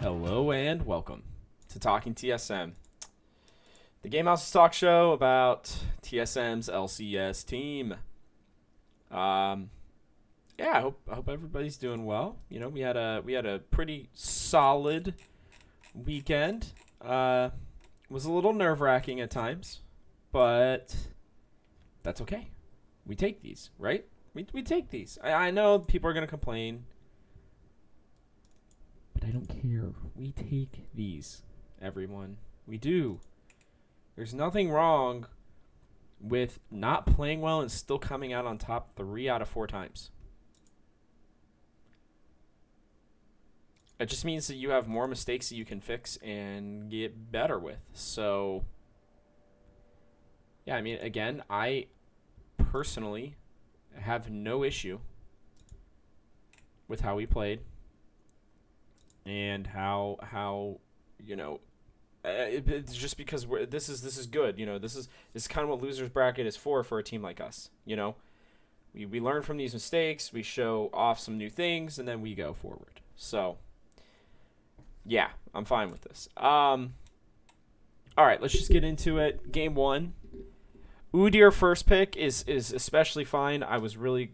Hello and welcome to Talking TSM, the Game House's talk show about TSM's LCS team. Yeah, I hope everybody's doing well. You know, we had a pretty solid weekend. Was a little nerve-wracking at times, but that's okay. We take these, right? We take these. I know people are gonna complain, but I don't care. We take these, everyone. We do. There's nothing wrong with not playing well and still coming out on top 3 out of 4 times. It just means that you have more mistakes that you can fix and get better with. So, yeah, I mean, again, I personally have no issue with how we played and how you know it's just because this is good. You know, this is kind of what losers bracket is for a team like us. You know, we learn from these mistakes, we show off some new things, and then we go forward. So yeah, I'm fine with this. All right, let's just get into it. Game one. Udyr first pick is especially fine. I was really,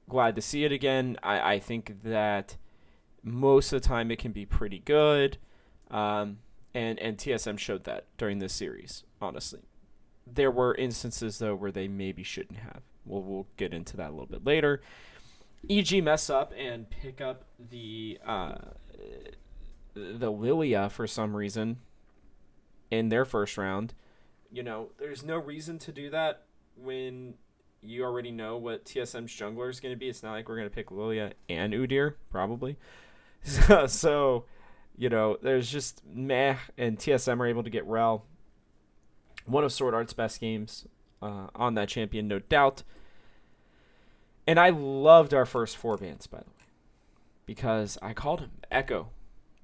glad to see it again. I think that most of the time it can be pretty good. And TSM showed that during this series, honestly. There were instances, though, where they maybe shouldn't have. We'll get into that a little bit later. EG mess up and pick up the Lilia for some reason in their first round. You know, there's no reason to do that when you already know what TSM's jungler is going to be. It's not like we're going to pick Lilia and Udyr, probably. So, there's just meh, and TSM are able to get Rel. One of Sword Art's best games on that champion, no doubt. And I loved our first 4 bans, by the way, because I called him Echo,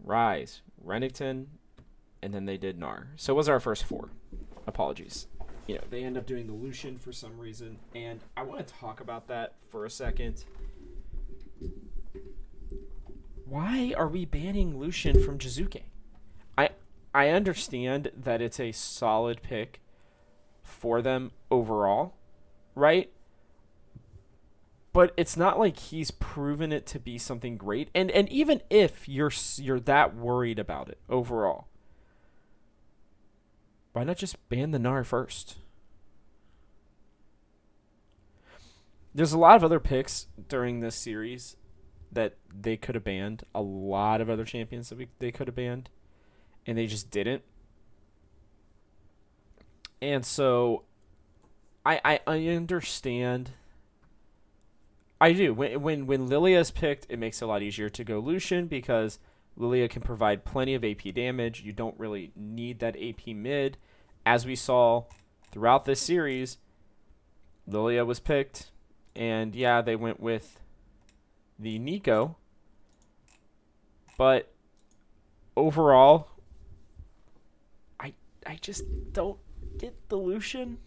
Rise, Renekton, and then they did Gnar. So it was our first 4. Apologies. They end up doing the Lucian for some reason, and I want to talk about that for a second. Why are we banning Lucian from Jizuke? I understand that it's a solid pick for them overall, right? But it's not like he's proven it to be something great. And even if you're that worried about it overall, why not just ban the Gnar first? There's a lot of other picks during this series that they could have banned. A lot of other champions that they could have banned, and they just didn't. And so I understand. I do. When Lilia is picked, it makes it a lot easier to go Lucian because Lilia can provide plenty of AP damage. You don't really need that AP mid. As we saw throughout this series, Lilia was picked, and yeah, they went with the Nico. But overall, I just don't get the Lucian.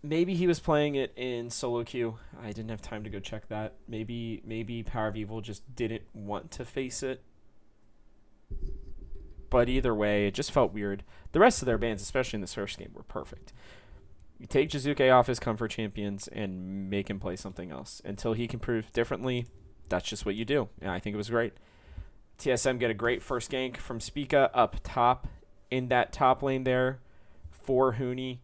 Maybe he was playing it in solo queue. I didn't have time to go check that. Maybe Power of Evil just didn't want to face it. But either way, it just felt weird. The rest of their bans, especially in this first game, were perfect. You take Jizuke off his comfort champions and make him play something else. Until he can prove differently, that's just what you do. And I think it was great. TSM get a great first gank from Spica up top in that top lane there for Huni.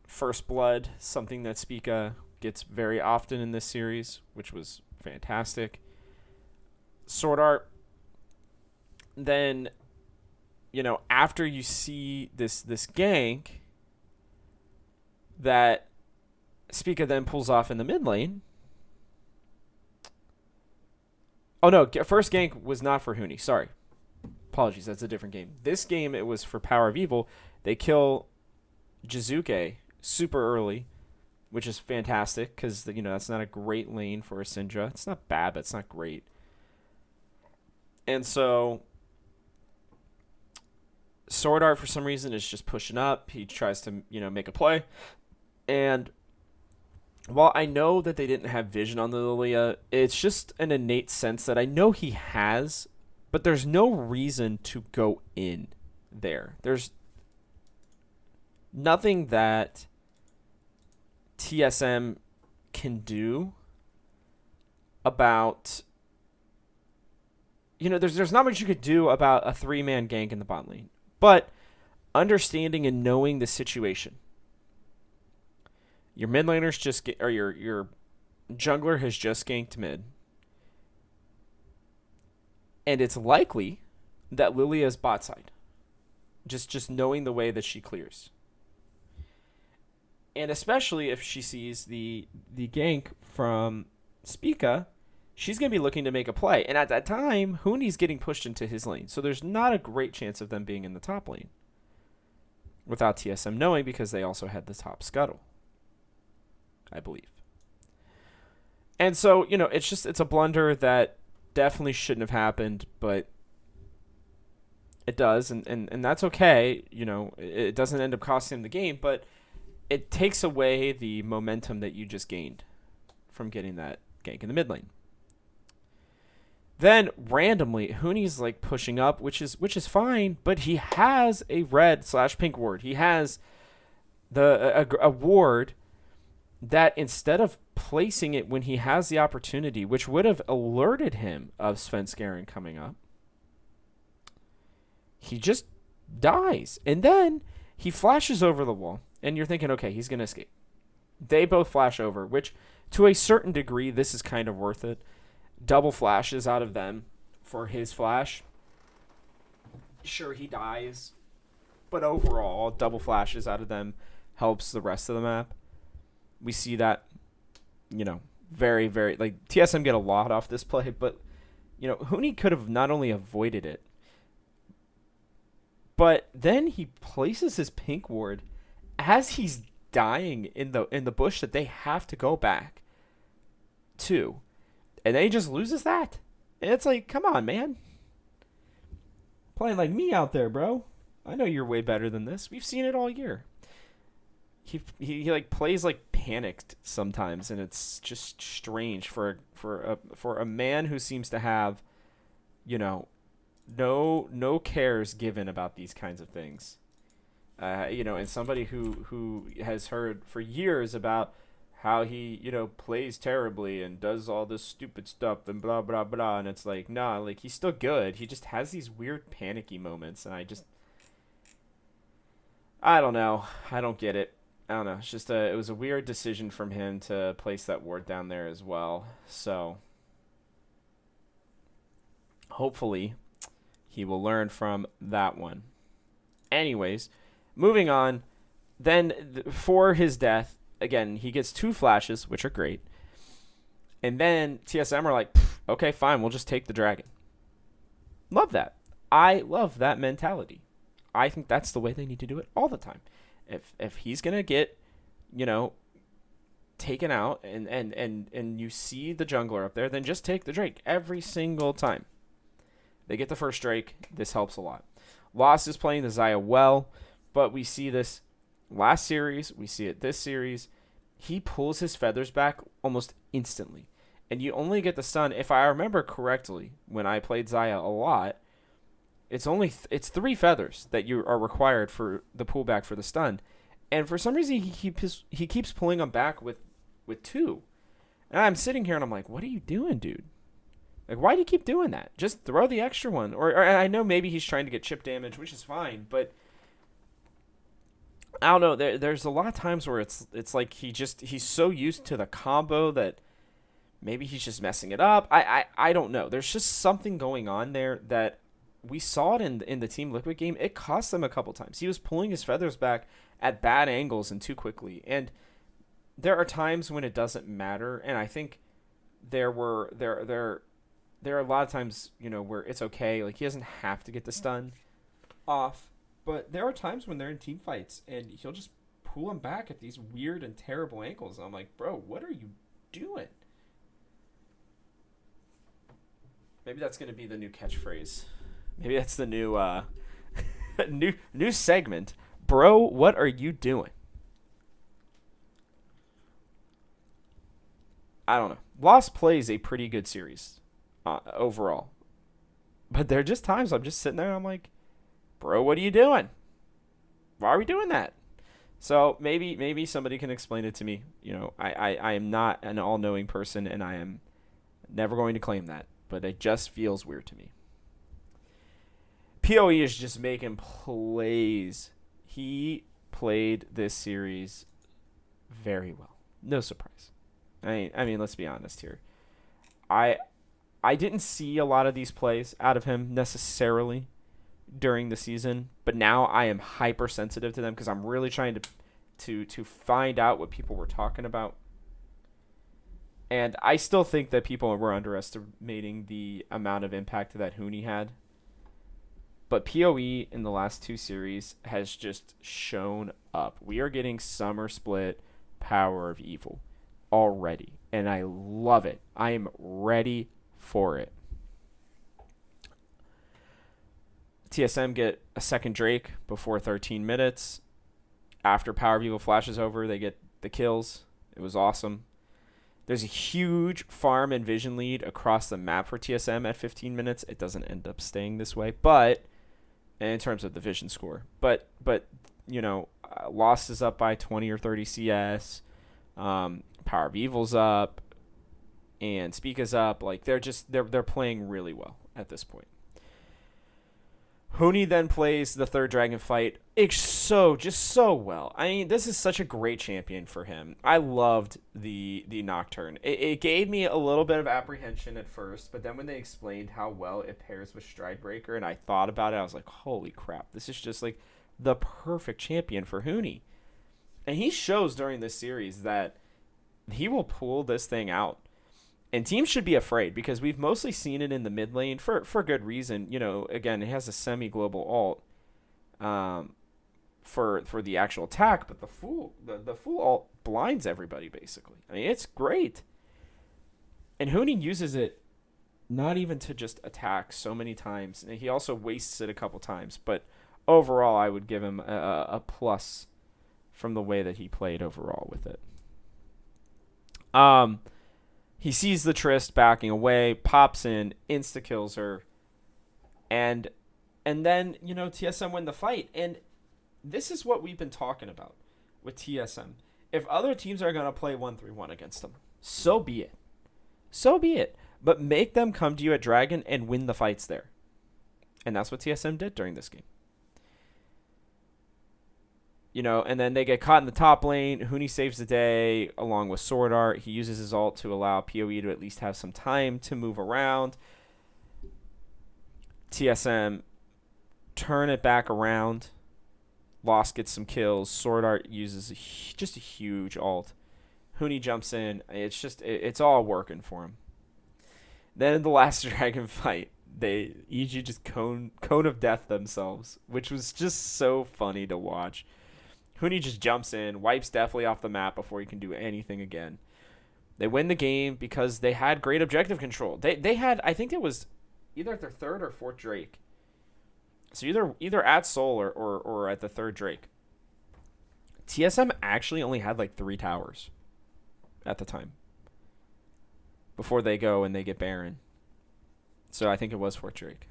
First blood, something that Spica gets very often in this series, which was fantastic. Sword Art. Then, after you see this gank that Spica then pulls off in the mid lane. Oh, no. First gank was not for Huni. Sorry. Apologies. That's a different game. This game, it was for Power of Evil. They kill Jizuke super early, which is fantastic because, that's not a great lane for a Syndra. It's not bad, but it's not great. And so Sword Art, for some reason, is just pushing up. He tries to, make a play. And while I know that they didn't have vision on the Lilia, it's just an innate sense that I know he has, but there's no reason to go in there. There's nothing that TSM can do about, there's not much you could do about a 3-man gank in the bot lane. But understanding and knowing the situation, your mid laner's or your jungler has just ganked mid, and it's likely that Lilia's bot side. Just knowing the way that she clears, and especially if she sees the gank from Spica, she's going to be looking to make a play. And at that time, Huni's getting pushed into his lane. So there's not a great chance of them being in the top lane without TSM knowing, because they also had the top scuttle, I believe. And so, it's a blunder that definitely shouldn't have happened, but it does. And that's okay. It doesn't end up costing him the game, but it takes away the momentum that you just gained from getting that gank in the mid lane. Then randomly, Huni's like pushing up, which is fine, but he has a red/pink ward. He has a ward that, instead of placing it when he has the opportunity, which would have alerted him of Svenskeren coming up, he just dies. And then he flashes over the wall, and you're thinking, okay, he's going to escape. They both flash over, which to a certain degree, this is kind of worth it. Double flashes out of them for his flash. Sure, he dies, but overall, double flashes out of them helps the rest of the map. We see that, very, very, like, TSM get a lot off this play, but, Huni could have not only avoided it, but then he places his pink ward as he's dying in the bush that they have to go back to. And then he just loses that. And it's like, come on, man. Playing like me out there, bro. I know you're way better than this. We've seen it all year. He like plays like panicked sometimes, and it's just strange for a man who seems to have, no cares given about these kinds of things. And somebody who has heard for years about how he, plays terribly and does all this stupid stuff and blah, blah, blah. And it's like, nah, like, he's still good. He just has these weird panicky moments. And I don't know. I don't get it. I don't know. It's just it was a weird decision from him to place that ward down there as well. So hopefully he will learn from that one. Anyways, moving on. Then for his death, again, he gets 2 flashes, which are great. And then TSM are like, okay, fine, we'll just take the dragon. Love that. I love that mentality. I think that's the way they need to do it all the time. If he's going to get, taken out and you see the jungler up there, then just take the Drake every single time. They get the first Drake. This helps a lot. Lost is playing the Xayah well, but we see this last series. We see it this series. He pulls his feathers back almost instantly. And you only get the stun, if I remember correctly, when I played Xayah a lot, it's 3 feathers that you are required for the pullback for the stun. And for some reason, he keeps pulling them back with 2. And I'm sitting here and I'm like, what are you doing, dude? Like, why do you keep doing that? Just throw the extra one. Or I know maybe he's trying to get chip damage, which is fine, but I don't know. There's a lot of times where it's like he's so used to the combo that maybe he's just messing it up. I don't know. There's just something going on there that we saw it in the Team Liquid game. It cost them a couple times. He was pulling his feathers back at bad angles and too quickly. And there are times when it doesn't matter. And I think there are a lot of times, where it's okay. Like, he doesn't have to get the stun off. But there are times when they're in team fights and he'll just pull them back at these weird and terrible angles. And I'm like, bro, what are you doing? Maybe that's going to be the new catchphrase. Maybe that's the new new segment. Bro, what are you doing? I don't know. Lost plays a pretty good series overall. But there are just times I'm just sitting there and I'm like, bro, what are you doing? Why are we doing that? So maybe somebody can explain it to me. I am not an all-knowing person, and I am never going to claim that. But it just feels weird to me. PoE is just making plays. He played this series very well. No surprise. I mean, let's be honest here. I didn't see a lot of these plays out of him necessarily during the season, but now I am hypersensitive to them because I'm really trying to find out what people were talking about. And I still think that people were underestimating the amount of impact that Huni had. But PoE in the last 2 series has just shown up. We are getting Summer Split Power of Evil already, and I love it. I am ready for it. TSM get a second Drake before 13 minutes. After Power of Evil flashes over, they get the kills. It was awesome. There's a huge farm and vision lead across the map for TSM at 15 minutes. It doesn't end up staying this way, but in terms of the vision score. But Lost is up by 20 or 30 CS. Power of Evil's up, and Speak is up. Like they're playing really well at this point. Huni then plays the third dragon fight so well. I mean, this is such a great champion for him. I loved the Nocturne. It gave me a little bit of apprehension at first, but then when they explained how well it pairs with Stridebreaker and I thought about it, I was like, holy crap, this is just like the perfect champion for Huni. And he shows during this series that he will pull this thing out. And teams should be afraid because we've mostly seen it in the mid lane for good reason. Again, it has a semi-global ult for the actual attack, but the full ult blinds everybody basically. I mean, it's great. And Huni uses it not even to just attack so many times. And he also wastes it a couple times, but overall I would give him a plus from the way that he played overall with it. He sees the Trist backing away, pops in, insta-kills her, and then, TSM win the fight. And this is what we've been talking about with TSM. If other teams are going to play 1-3-1 against them, so be it. So be it. But make them come to you at Dragon and win the fights there. And that's what TSM did during this game. And then they get caught in the top lane. Huni saves the day along with Sword Art. He uses his ult to allow PoE to at least have some time to move around. TSM turn it back around. Lost gets some kills. Sword Art uses just a huge ult. Huni jumps in. It's all working for him. Then in the last dragon fight, they EG just cone of death themselves, which was just so funny to watch. Huni just jumps in, wipes Deathly off the map before he can do anything again. They win the game because they had great objective control. They had, I think it was either at their third or fourth Drake. So either at Soul or at the third Drake. TSM actually only had like 3 towers at the time before they go and they get Baron. So I think it was fourth Drake.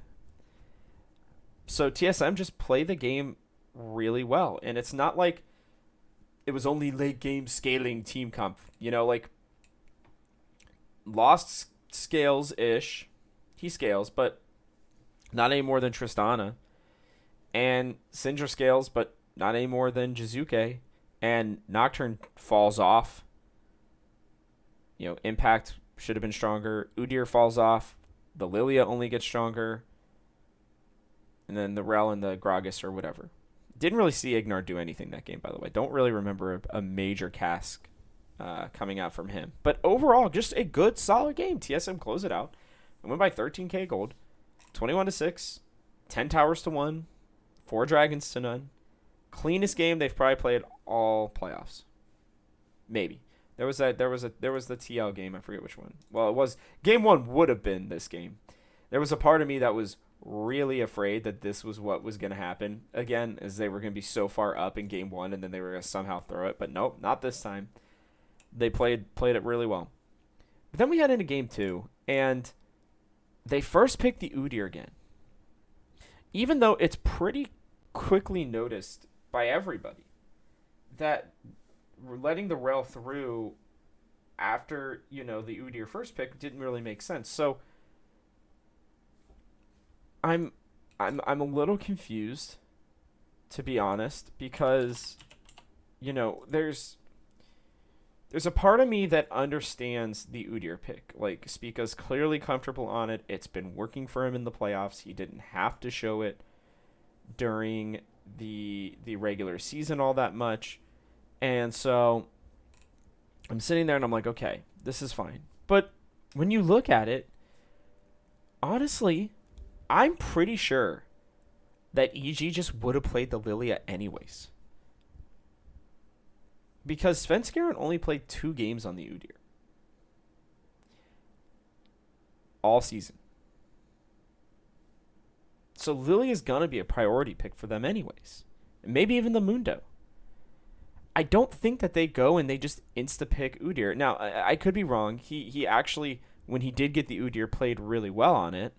So TSM just played the game really well, and it's not like it was only late game scaling team comp. Lost scales ish, he scales, but not any more than Tristana, and Syndra scales, but not any more than Jizuke, and Nocturne falls off. Impact should have been stronger. Udyr falls off. The Lilia only gets stronger, and then the Rel and the Gragas or whatever. Didn't really see Ignar do anything that game, by the way. Don't really remember a major cask coming out from him. But overall, just a good, solid game. TSM closed it out. It went by 13k gold, 21-6, 10 towers to 1, 4 dragons to none. Cleanest game they've probably played all playoffs. Maybe. There was the TL game. I forget which one. Well, it was game 1 would have been this game. There was a part of me that was really afraid that this was what was going to happen again, as they were going to be so far up in game 1 and then they were going to somehow throw it. But nope, not this time. They played it really well. But then we head into game 2, and they first pick the Udyr again. Even though it's pretty quickly noticed by everybody that letting the Rel through after, the Udyr first pick didn't really make sense. So I'm a little confused, to be honest, because there's a part of me that understands the Udyr pick. Like, Spica's clearly comfortable on it. It's been working for him in the playoffs. He didn't have to show it during the regular season all that much. And so I'm sitting there and I'm like, okay, this is fine. But when you look at it, honestly, I'm pretty sure that EG just would have played the Lilia anyways. Because Svenskeren only played 2 games on the Udyr all season. So Lilia's going to be a priority pick for them anyways. Maybe even the Mundo. I don't think that they go and they just insta-pick Udyr. Now, I could be wrong. He actually, when he did get the Udyr, played really well on it.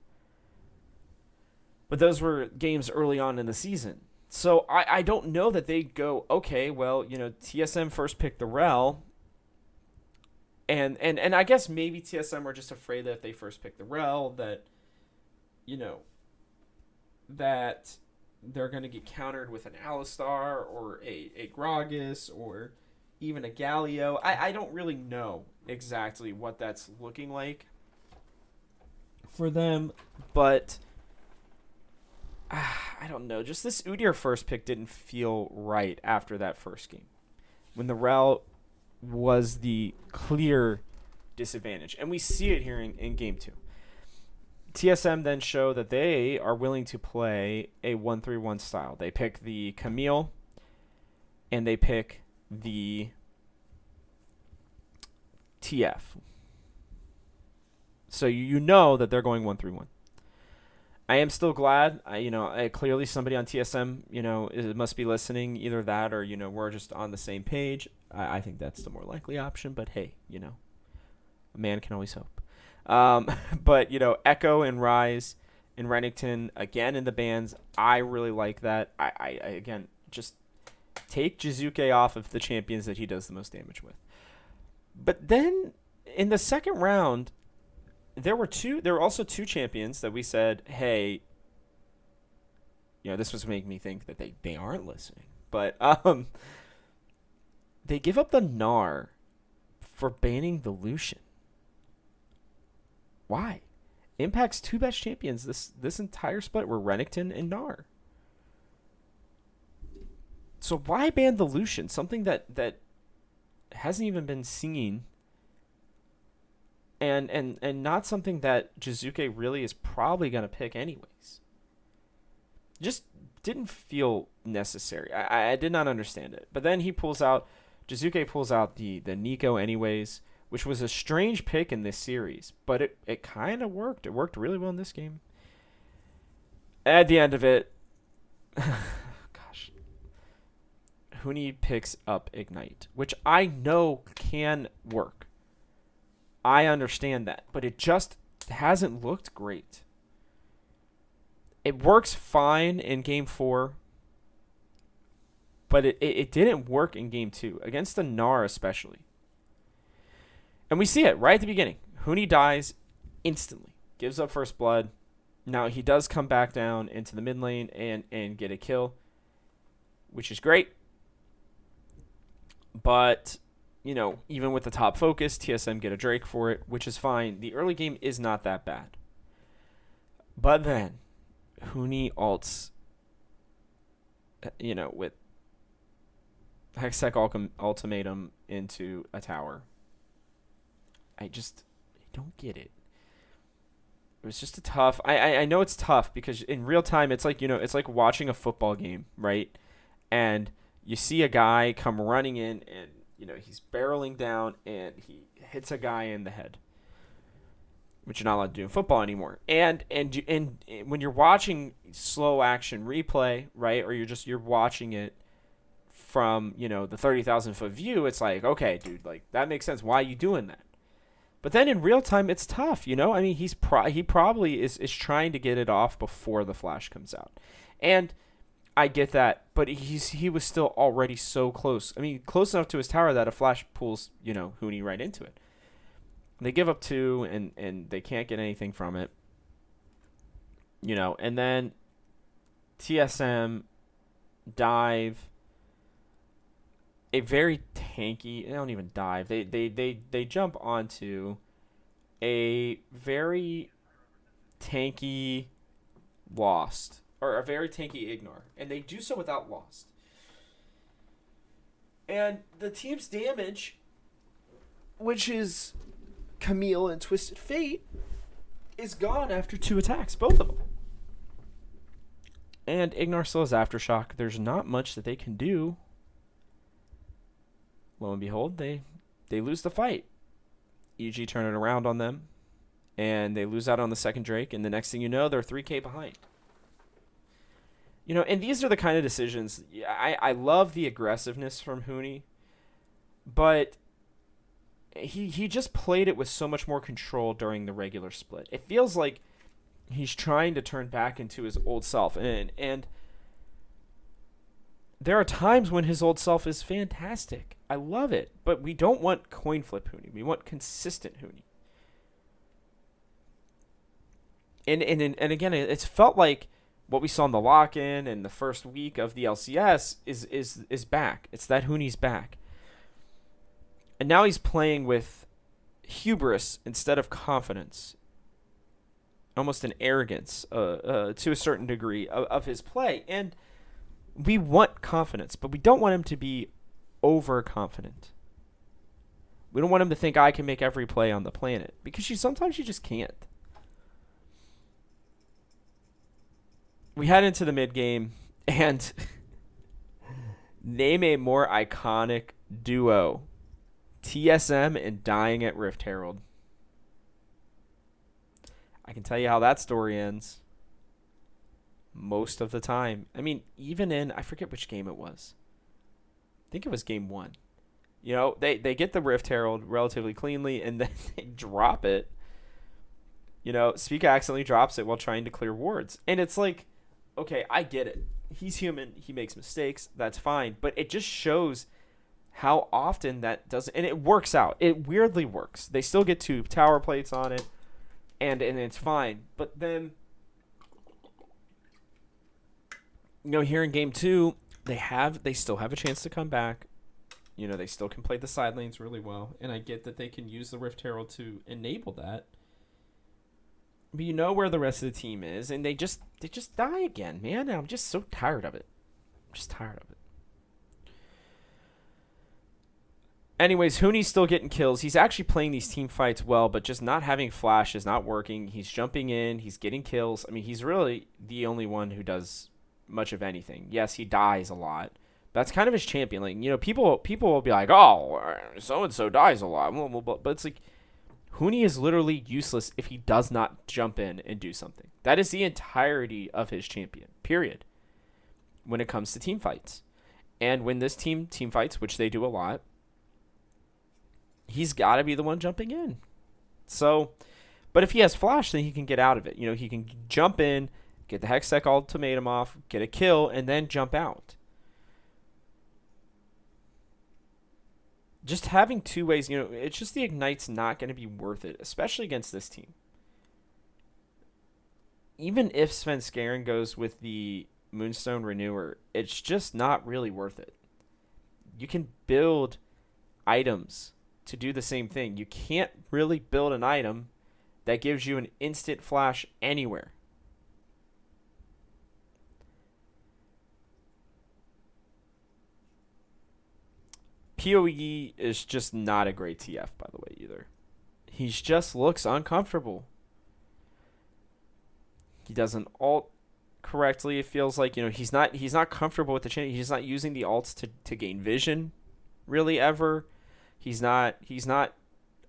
But those were games early on in the season. So I don't know that they go, okay, well, TSM first picked the Rel. And I guess maybe TSM were just afraid that if they first picked the Rel, that, that they're going to get countered with an Alistar or a Gragas or even a Galio. I don't really know exactly what that's looking like for them, but I don't know. Just this Udyr first pick didn't feel right after that first game, when the Rel was the clear disadvantage. And we see it here in game 2. TSM then show that they are willing to play a 1-3-1 style. They pick the Camille, and they pick the TF. So you know that they're going 1-3-1. I am still glad. Clearly somebody on TSM, it must be listening. Either that or, we're just on the same page. I think that's the more likely option. But hey, a man can always hope. But, Echo and Rise and Renekton, again, in the bans. I really like that. I again, just take Jizuke off of the champions that he does the most damage with. But then in the second round, there were also 2 champions that we said, hey, this was making me think that they aren't listening. But they give up the Gnar for banning the Lucian. Why? Impact's 2 best champions this entire split were Renekton and Gnar. So why ban the Lucian? Something that hasn't even been seen. And not something that Jizuke really is probably going to pick anyways. Just didn't feel necessary. I did not understand it. But then Jizuke pulls out the Nico anyways, which was a strange pick in this series. But it kind of worked. It worked really well in this game. At the end of it, gosh, Huni picks up Ignite, which I know can work. I understand that, but it just hasn't looked great. It works fine in game 4, but it didn't work in game 2, against the Gnar especially. And we see it right at the beginning. Huni dies instantly, gives up first blood. Now he does come back down into the mid lane and get a kill, which is great. But even with the top focus, TSM get a Drake for it, which is fine. The early game is not that bad. But then, Huni ults, with Hextech Ultimatum into a tower. I don't get it. It was just a tough... I know it's tough because in real time, it's like, it's like watching a football game, right? And you see a guy come running in and he's barreling down and he hits a guy in the head, which you're not allowed to do in football anymore. And when you're watching slow action replay, right, or you're watching it from the 30,000 foot view, it's like, okay, dude, like that makes sense. Why are you doing that? But then in real time, it's tough, you know? I mean, he probably is trying to get it off before the flash comes out. And I get that, but he was still already so close. I mean, close enough to his tower that a flash pulls, Huni right into it. They give up 2, and they can't get anything from it. And then TSM dive a very tanky. They don't even dive. They jump onto a very tanky Lost, or a very tanky Ignore, and they do so without Lost. And the team's damage, which is Camille and Twisted Fate, is gone after 2 attacks, both of them. And Ignore still has Aftershock. There's not much that they can do. Lo and behold, they lose the fight. EG turn it around on them, and they lose out on the second Drake, and the next thing you know, they're 3K behind. And these are the kind of decisions. I love the aggressiveness from Huni, but he just played it with so much more control during the regular split. It feels like he's trying to turn back into his old self, and there are times when his old self is fantastic. I love it, but we don't want coin flip Huni. We want consistent Huni. And again, it's felt like what we saw in the lock-in and the first week of the LCS is back. It's that Huni's back. And now he's playing with hubris instead of confidence. Almost an arrogance to a certain degree of his play. And we want confidence, but we don't want him to be overconfident. We don't want him to think I can make every play on the planet, because sometimes you just can't. We head into the mid game, and name a more iconic duo: TSM and Dying at Rift Herald. I can tell you how that story ends. Most of the time. I mean, even in, I forget which game it was. I think it was game 1. They get the Rift Herald relatively cleanly, and then they drop it. Spica accidentally drops it while trying to clear wards. And it's like, okay, I get it. He's human. He makes mistakes. That's fine. But it just shows how often that doesn't... And it works out. It weirdly works. They still get 2 tower plates on it, and it's fine. But then, here in game 2, they still have a chance to come back. They still can play the side lanes really well. And I get that they can use the Rift Herald to enable that. But you know where the rest of the team is, and they just die again, man. And I'm just so tired of it. I'm just tired of it. Anyways, Huni's still getting kills. He's actually playing these team fights well, but just not having flash is not working. He's jumping in. He's getting kills. I mean, he's really the only one who does much of anything. Yes, he dies a lot. That's kind of his champion. Like, people will be like, oh, so-and-so dies a lot. But it's like, Huni is literally useless if he does not jump in and do something. That is the entirety of his champion, period, when it comes to team fights. And when this team fights, which they do a lot, he's got to be the one jumping in. So, but if he has flash, then he can get out of it. He can jump in, get the Hextech ultimatum off, get a kill, and then jump out. Just having 2 ways, it's just the Ignite's not going to be worth it, especially against this team. Even if Svenskeren goes with the Moonstone Renewer, it's just not really worth it. You can build items to do the same thing. You can't really build an item that gives you an instant flash anywhere. PoE is just not a great TF, by the way, either. He just looks uncomfortable. He doesn't ult correctly. It feels like, he's not comfortable with the chain. He's not using the ults to gain vision, really, ever. He's not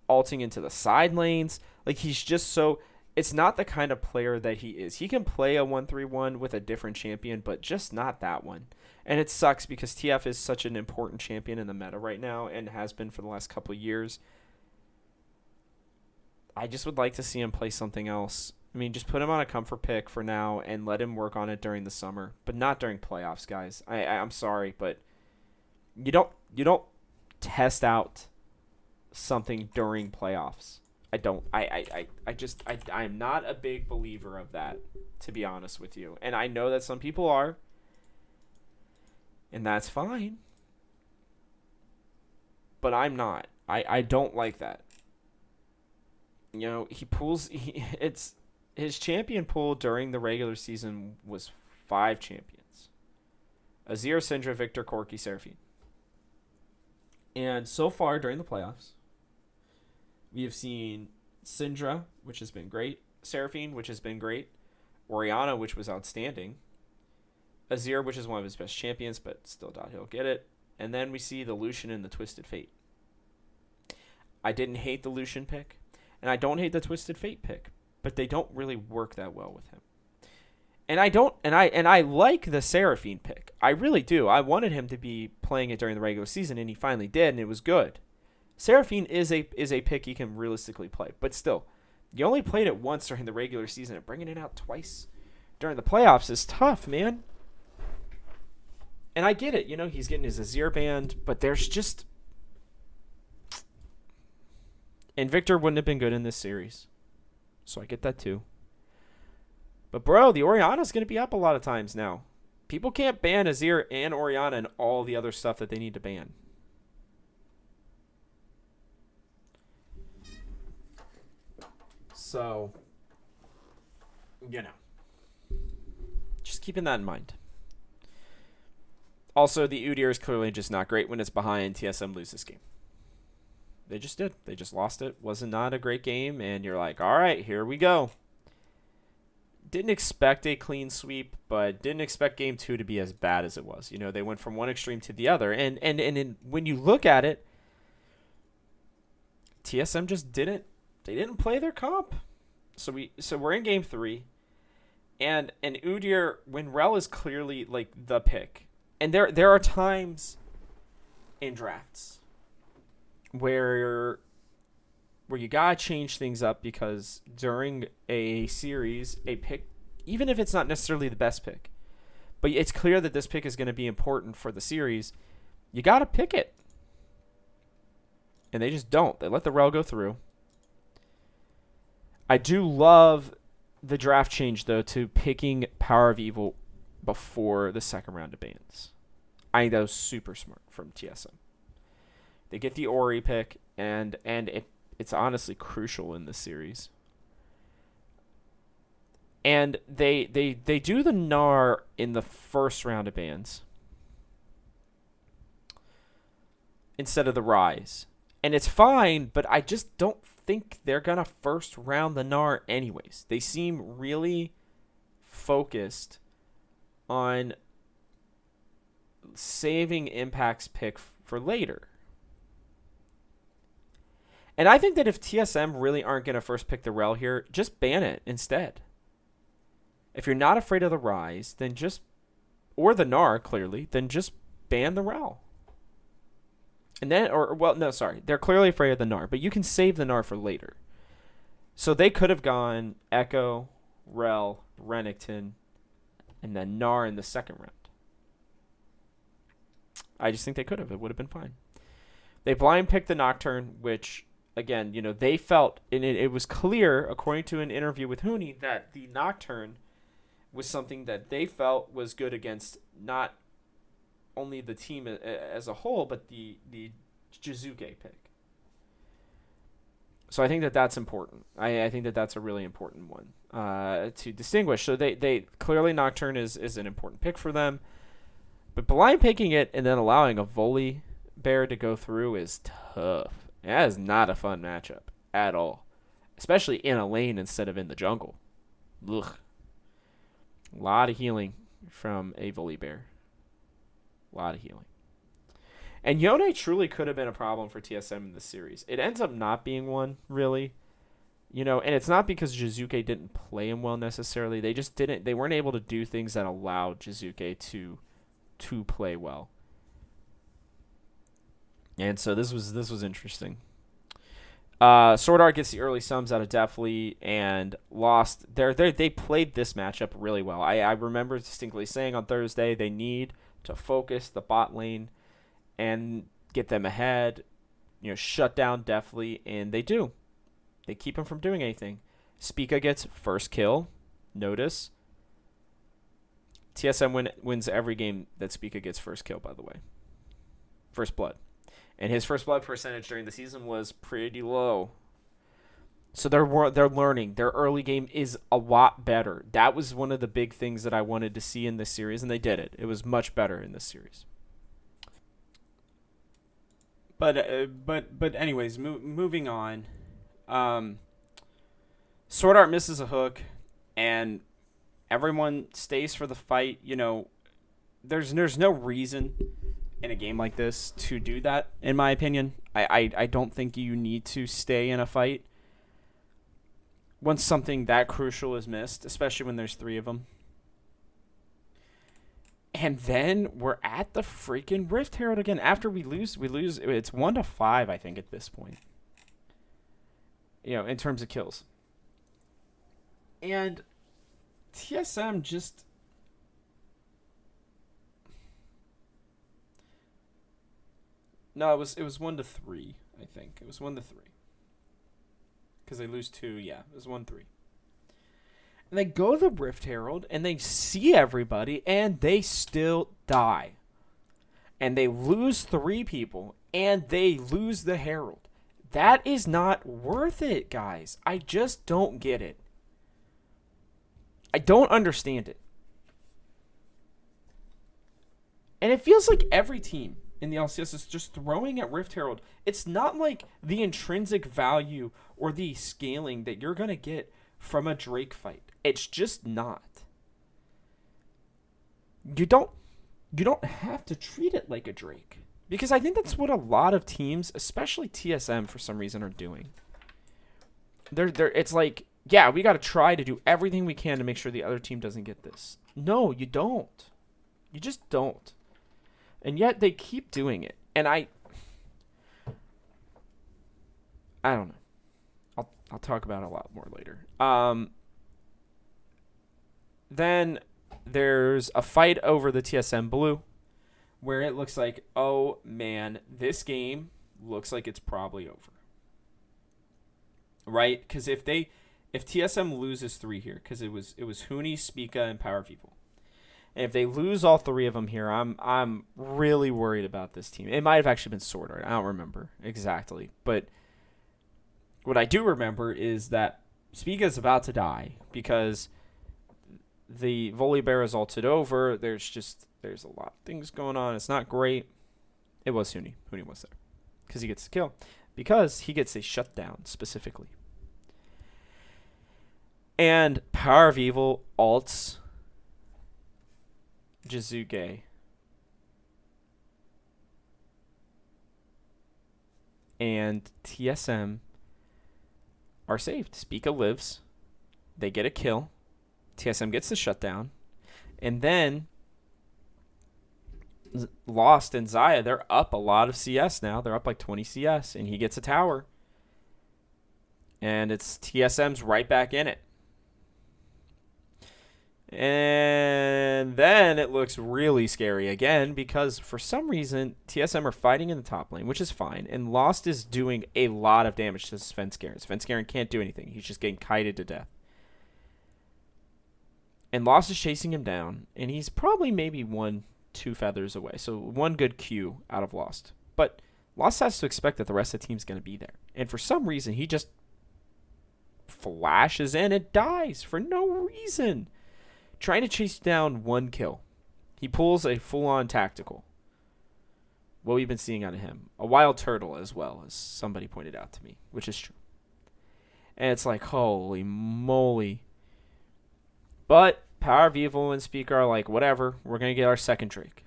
ulting into the side lanes. Like, he's just so... It's not the kind of player that he is. He can play a 1-3-1 with a different champion, but just not that one. And it sucks because TF is such an important champion in the meta right now and has been for the last couple of years. I just would like to see him play something else. I mean, just put him on a comfort pick for now and let him work on it during the summer, but not during playoffs, guys. I'm sorry, but you don't test out something during playoffs. I don't. I'm not a big believer of that, to be honest with you. And I know that some people are, and that's fine. But I'm not. I don't like that. You know, it's his champion pool during the regular season was 5 champions. Azir, Syndra, Victor, Corki, Seraphine. And so far during the playoffs, we have seen Syndra, which has been great, Seraphine, which has been great, Orianna, which was outstanding, Azir, which is one of his best champions, but still doubt he'll get it. And then we see the Lucian and the Twisted Fate. I didn't hate the Lucian pick, and I don't hate the Twisted Fate pick, but they don't really work that well with him. And I like the Seraphine pick. I really do. I wanted him to be playing it during the regular season, and he finally did, and it was good. Seraphine is a pick he can realistically play, but still, you only played it once during the regular season, and bringing it out twice during the playoffs is tough, man. And I get it, you know, he's getting his Azir banned, but there's just... And Victor wouldn't have been good in this series, so I get that too. But bro, the Orianna's going to be up a lot of times now. People can't ban Azir and Orianna and all the other stuff that they need to ban. So, you know, just keeping that in mind. Also, the Udyr is clearly just not great when it's behind. TSM lose this game. They just did. They just lost it. Wasn't not a great game, and you're like, all right, here we go. Didn't expect a clean sweep, but didn't expect game 2 to be as bad as it was. You know, they went from one extreme to the other, and when you look at it, TSM just didn't. They didn't play their comp. So we're in game 3, and Udyr, when Rel is clearly like the pick, and there are times in drafts where you gotta change things up, because during a series, a pick, even if it's not necessarily the best pick, but it's clear that this pick is going to be important for the series, you gotta pick it. And they just don't. They let the Rel go through. I do love the draft change, though, to picking Power of Evil before the second round of bans. I think that was super smart from TSM. They get the Ori pick, and it's honestly crucial in this series. And they do the Gnar in the first round of bans instead of the Rise. And it's fine, but I just don't think they're going to first round the Gnar anyways. They seem really focused on saving Impact's pick for later. And I think that if TSM really aren't going to first pick the Rel here, just ban it instead. If you're not afraid of the Rise, then just, or the Gnar clearly, then just ban the Rel. And then, they're clearly afraid of the Gnar, but you can save the Gnar for later. So they could have gone Echo, Rel, Renekton, and then Gnar in the second round. I just think they could have. It would have been fine. They blind picked the Nocturne, which, again, you know, they felt, and it was clear, according to an interview with Hooney, that the Nocturne was something that they felt was good against not only the team as a whole, but the Jizuke pick. So I think that that's important. I think that that's a really important one to distinguish. So they clearly Nocturne is an important pick for them. But blind picking it and then allowing a Volley bear to go through is tough. That is not a fun matchup at all, especially in a lane instead of in the jungle. Ugh. A lot of healing from a Volley bear. A lot of healing. And Yone truly could have been a problem for TSM in this series. It ends up not being one, really. You know, and it's not because Jizuke didn't play him well necessarily. They just didn't. They weren't able to do things that allowed Jizuke to play well. And so this was interesting. Sword Art gets the early sums out of Deathly, and Lost. They played this matchup really well. I remember distinctly saying on Thursday they need to focus the bot lane and get them ahead. Shut down Deathly, and they do. They keep him from doing anything. Spica gets first kill. Notice. TSM wins every game that Spica gets first kill, by the way. First blood. And his first blood percentage during the season was pretty low. So they're learning. Their early game is a lot better. That was one of the big things that I wanted to see in this series, and they did it. It was much better in this series. But anyways, moving on. Sword Art misses a hook, and everyone stays for the fight. There's no reason in a game like this to do that, in my opinion. I don't think you need to stay in a fight once something that crucial is missed, especially when there's 3 of them. And then we're at the freaking Rift Herald again. After we lose. It's 1-5, I think, at this point. In terms of kills. And TSM just... No, it was 1-3, I think. It was 1-3. Because they lose 2, yeah. It was 1-3. And they go to the Rift Herald, and they see everybody, and they still die. And they lose 3 people, and they lose the Herald. That is not worth it, guys. I just don't get it. I don't understand it. And it feels like every team in the LCS is just throwing at Rift Herald. It's not like the intrinsic value or the scaling that you're going to get from a Drake fight. It's just not. You don't have to treat it like a Drake. Because I think that's what a lot of teams, especially TSM for some reason, are doing. It's like, yeah, we got to try to do everything we can to make sure the other team doesn't get this. No, you don't. You just don't. And yet they keep doing it. And I don't know. I'll talk about it a lot more later. Then there's a fight over the TSM blue where it looks like, oh man, this game looks like it's probably over. Right? Because if TSM loses 3 here, because it was Huni, Spica, and Power of Evil. And if they lose all 3 of them here, I'm really worried about this team. It might have actually been Sword Art. I don't remember exactly. But what I do remember is that Spica's about to die because the Volibear is ulted over. There's a lot of things going on. It's not great. It was Huni. Huni was there because he gets the kill. Because he gets a shutdown specifically. And Power of Evil ults Jizuge. And TSM are saved. Spica lives. They get a kill. TSM gets the shutdown. And then Lost and Xayah, they're up a lot of CS now. They're up like 20 CS. And he gets a tower. And it's TSM's right back in it. And then it looks really scary again because for some reason TSM are fighting in the top lane, which is fine. And Lost is doing a lot of damage to Svenskeren. Svenskeren can't do anything. He's just getting kited to death. And Lost is chasing him down. And he's probably maybe 1-2 feathers away. So 1 good Q out of Lost. But Lost has to expect that the rest of the team's going to be there. And for some reason, he just flashes in and dies for no reason. Trying to chase down 1 kill. He pulls a full-on tactical. What we've been seeing out of him. A wild turtle as well, as somebody pointed out to me, which is true. And it's like, holy moly. But Power of Evil and Speaker are like, whatever, we're going to get our second Drake.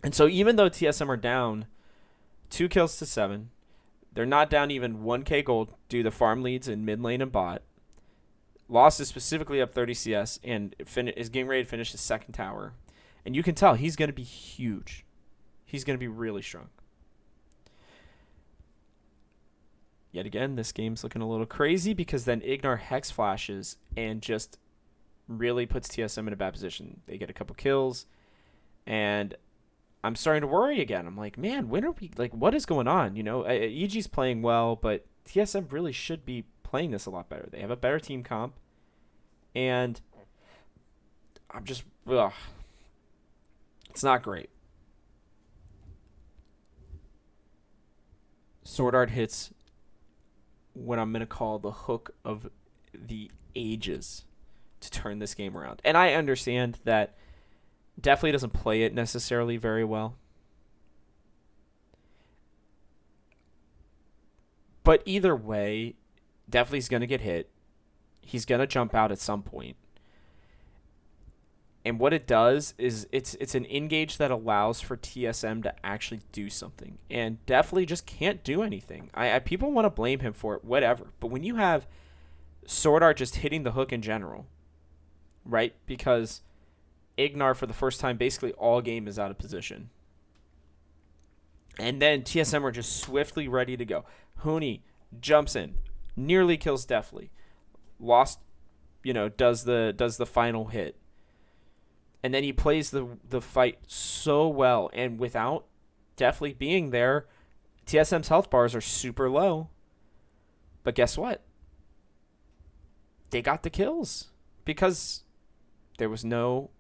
And so even though TSM are down 2 kills to 7, they're not down even 1k gold due to farm leads in mid lane and bot. Lost is specifically up 30 CS and is getting ready to finish his second tower. And you can tell he's going to be huge. He's going to be really strong. yet again, this game's looking a little crazy because then Ignar Hex flashes and just really puts TSM in a bad position. They get a couple kills, and I'm starting to worry again. I'm like, man, when are we, like, what is going on? You know, EG's playing well, but TSM really should be playing this a lot better. They have a better team comp, and I'm just, ugh. It's not great. Sword Art hits what I'm going to call the hook of the ages to turn this game around. And I understand that definitely doesn't play it necessarily very well. But either way, definitely is going to get hit. He's going to jump out at some point. And what it does is it's an engage that allows for TSM to actually do something. And definitely just can't do anything. People want to blame him for it, whatever. But when you have Sword Art just hitting the hook in general, right? Because Ignar, for the first time, basically all game is out of position. And then TSM are just swiftly ready to go. Huni jumps in, nearly kills Deathly. Lost, does the final hit. And then he plays the fight so well. And without Deathly being there, TSM's health bars are super low. But guess what? They got the kills because there was no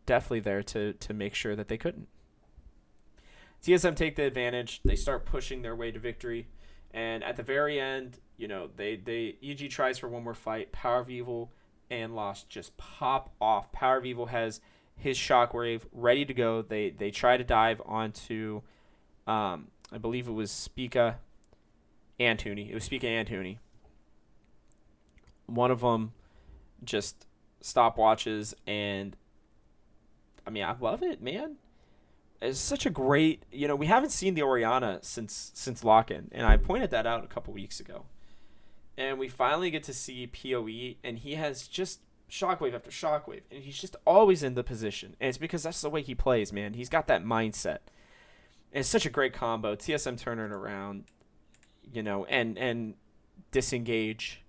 Deathly there to make sure that they couldn't. TSM take the advantage. They start pushing their way to victory. And at the very end, they EG tries for one more fight. Power of Evil and Lost just pop off. Power of Evil has his shockwave ready to go. They try to dive onto, I believe it was Spica and Huni. It was Spica and Huni. One of them just stopwatches, and I mean, I love it, man. It's such a great, we haven't seen the Orianna since lock-in, and I pointed that out a couple weeks ago. And we finally get to see PoE, and he has just shockwave after shockwave, and he's just always in the position. And it's because that's the way he plays, man. He's got that mindset. And it's such a great combo. TSM turn it around, and disengage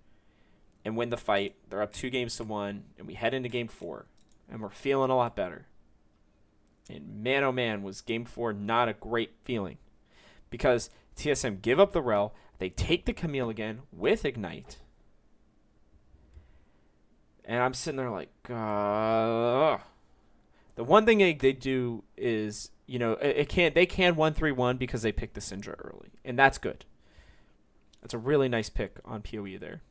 and win the fight. They're up 2-1, and we head into game 4, and we're feeling a lot better. And man, oh man, was game 4 not a great feeling. Because TSM give up the Rel, they take the Camille again with Ignite. And I'm sitting there like, the one thing they do is, they can 1-3-1 because they picked the Syndra early. And that's good. That's a really nice pick on PoE there.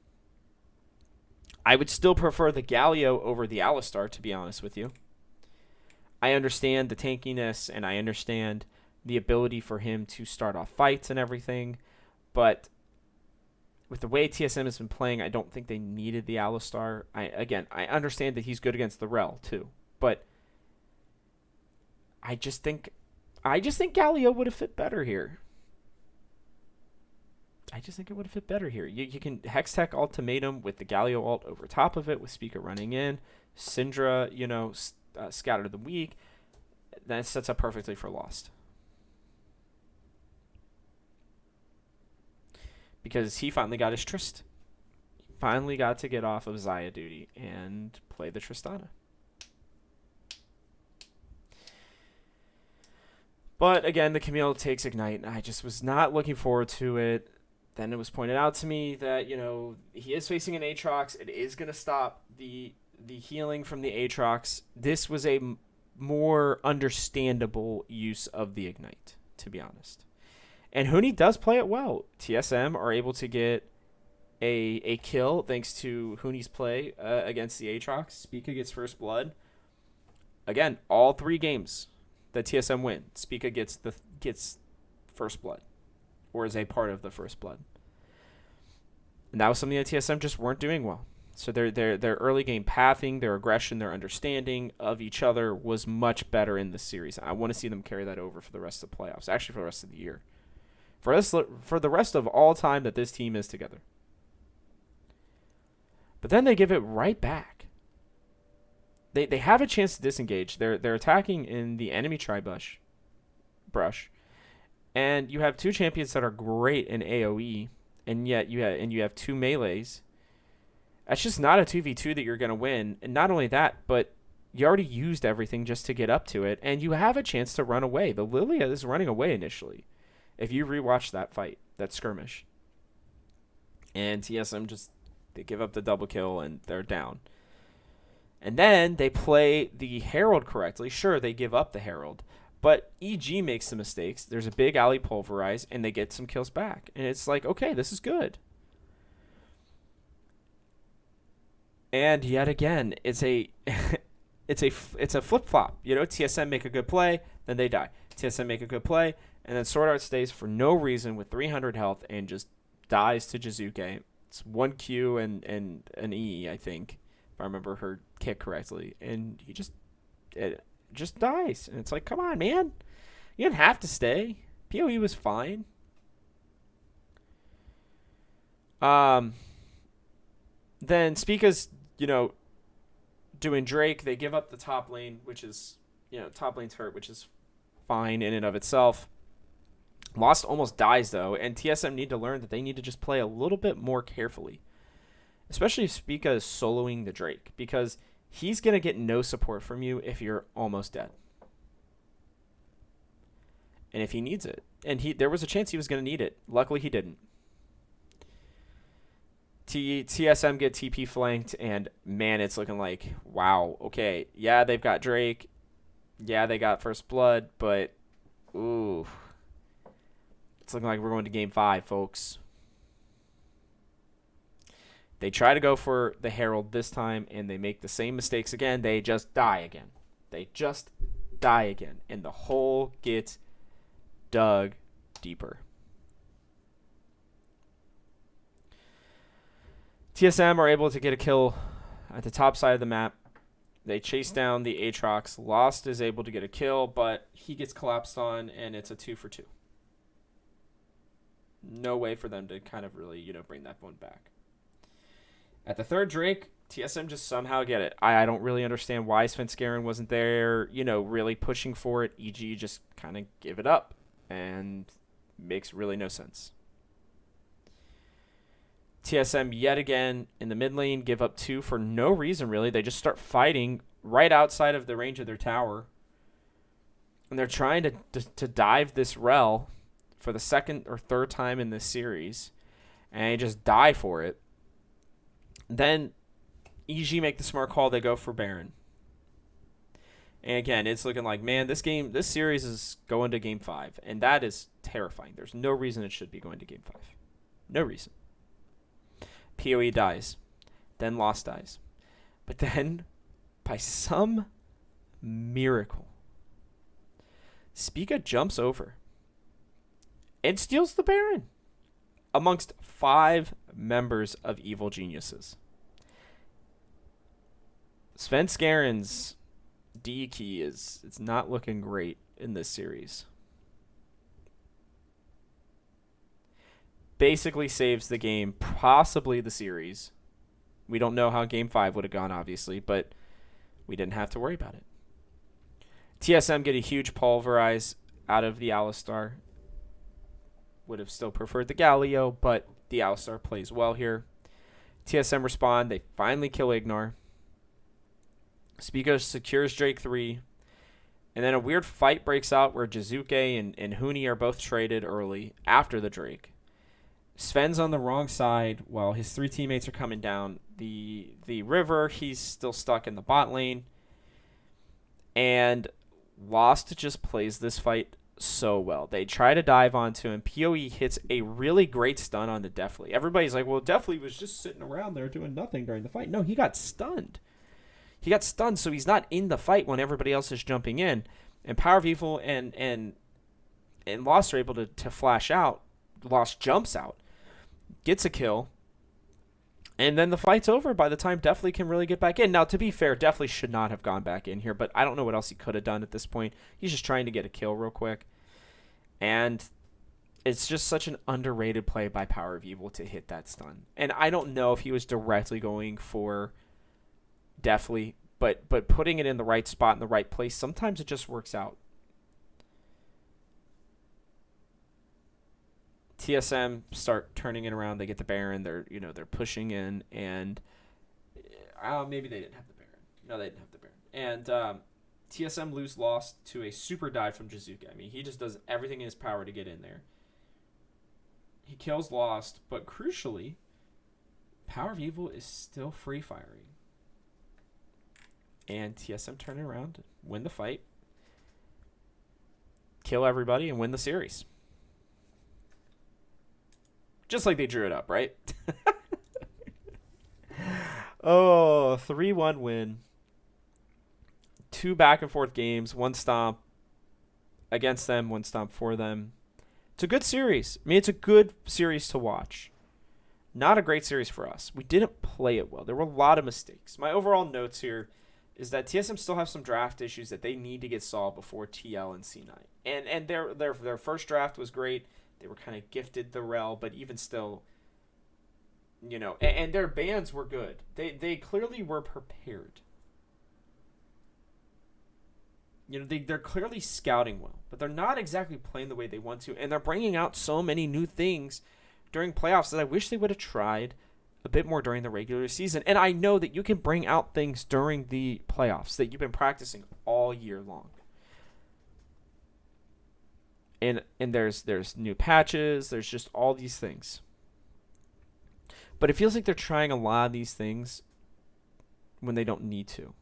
I would still prefer the Galio over the Alistar, to be honest with you. I understand the tankiness, and I understand the ability for him to start off fights and everything. But with the way TSM has been playing, I don't think they needed the Alistar. I understand that he's good against the Rel too, but I just think Galio would have fit better here. I just think it would have fit better here. You can Hextech Ultimatum with the Galio ult over top of it with Spica running in. Syndra, Scatter the Weak. That sets up perfectly for Lost. Because he finally got his Trist. He finally got to get off of Xayah duty and play the Tristana. But again, the Camille takes Ignite, and I just was not looking forward to it. Then it was pointed out to me that, he is facing an Aatrox. It is going to stop the healing from the Aatrox. This was a more understandable use of the Ignite, to be honest. And Huni does play it well. TSM are able to get a kill thanks to Huni's play against the Aatrox. Spica gets first blood. Again, all 3 games that TSM win, Spica gets first blood, or is a part of the first blood. And that was something that TSM just weren't doing well. So their early game pathing, their aggression, their understanding of each other was much better in this series. I want to see them carry that over for the rest of the playoffs, actually for the rest of the year. For the rest of all time that this team is together. But then they give it right back. They have a chance to disengage. They're attacking in the enemy brush. And you have 2 champions that are great in AoE. and yet you have 2 melees. That's just not a 2v2 that you're going to win. And not only that, but you already used everything just to get up to it, and you have a chance to run away. The Lilia is running away initially. If you rewatch that fight, that skirmish. And TSM they give up the double kill, and they're down. And then they play the Herald correctly. Sure, they give up the Herald, but EG makes the mistakes. There's a big alley pulverize, and they get some kills back. And it's like, okay, this is good. And yet again, it's a it's a flip flop. TSM make a good play, then they die. TSM make a good play, and then Sword Art stays for no reason with 300 health and just dies to Jizuke. It's 1 Q and an E, I think, if I remember her kick correctly. And it just dies. And it's like, come on, man. You didn't have to stay. PoE was fine. Then Spica's, doing Drake. They give up the top lane, which is, top lane's hurt, which is fine in and of itself. Lost almost dies, though, and TSM need to learn that they need to just play a little bit more carefully, especially if Spica is soloing the Drake, because he's going to get no support from you if you're almost dead. And if he needs it. And there was a chance he was going to need it. Luckily, he didn't. TSM get TP flanked, and man, it's looking like, wow, okay, yeah, they've got Drake, yeah, they got First Blood, but, ooh, it's looking like we're going to Game 5, folks. They try to go for the Herald this time, and they make the same mistakes again. They just die again. And the hole gets dug deeper. TSM are able to get a kill at the top side of the map. They chase down the Aatrox. Lost is able to get a kill, but he gets collapsed on, and it's a 2-for-2. No way for them to kind of really, bring that one back. At the third Drake, TSM just somehow get it. I don't really understand why Svenskeren wasn't there, really pushing for it. EG just kind of give it up, and makes really no sense. TSM yet again in the mid lane give up 2 for no reason, really. They just start fighting right outside of the range of their tower. And they're trying to dive this rel for the second or third time in this series. And they just die for it. Then EG make the smart call. They go for Baron. And again, it's looking like, man, this series is going to Game 5. And that is terrifying. There's no reason it should be going to Game 5. No reason. PoE dies. Then Lost dies. But then, by some miracle, Spica jumps over and steals the Baron amongst 5 members of Evil Geniuses. Svenskeren's D key it's not looking great in this series. Basically saves the game, possibly the series. We don't know how Game 5 would have gone, obviously, but we didn't have to worry about it. TSM get a huge pulverize out of the Alistar. Would have still preferred the Galio, but the Alistar plays well here. TSM respond. They finally kill Ignar. Spica secures Drake 3. And then a weird fight breaks out where Jizuke and Huni are both traded early after the Drake. Sven's on the wrong side while his 3 teammates are coming down the river. He's still stuck in the bot lane. And Lost just plays this fight so well. They try to dive onto him. PoE hits a really great stun on the Deathly. Everybody's like, well, Deathly was just sitting around there doing nothing during the fight. No, he got stunned. So he's not in the fight when everybody else is jumping in. And Power of Evil and Lost are able to flash out. Lost jumps out, gets a kill, and then the fight's over by the time Deathly can really get back in. Now, to be fair, Deathly should not have gone back in here, but I don't know what else he could have done at this point. He's just trying to get a kill real quick. And it's just such an underrated play by Power of Evil to hit that stun. And I don't know if he was directly going for Deathly, but putting it in the right spot in the right place, sometimes it just works out. TSM start turning it around. They get the Baron. They're pushing in, and maybe they didn't have the Baron. No, they didn't have the Baron. And TSM lost to a super dive from Jizuka. I mean, he just does everything in his power to get in there. He kills Lost, but crucially, Power of Evil is still free firing. And TSM turn it around, win the fight, kill everybody, and win the series. Just like they drew it up, right? Oh, 3-1 win. 2 back and forth games, 1 stomp against them, 1 stomp for them. It's a good series. I mean, it's a good series to watch. Not a great series for us. We didn't play it well. There were a lot of mistakes. My overall notes here is that TSM still have some draft issues that they need to get solved before TL and C9. And their first draft was great. They were kind of gifted the rel, but even still, and their bans were good. They clearly were prepared. They're clearly scouting well, but they're not exactly playing the way they want to, and they're bringing out so many new things during playoffs that I wish they would have tried a bit more during the regular season. And I know that you can bring out things during the playoffs that you've been practicing all year long. And there's new patches, there's just all these things. But it feels like they're trying a lot of these things when they don't need to.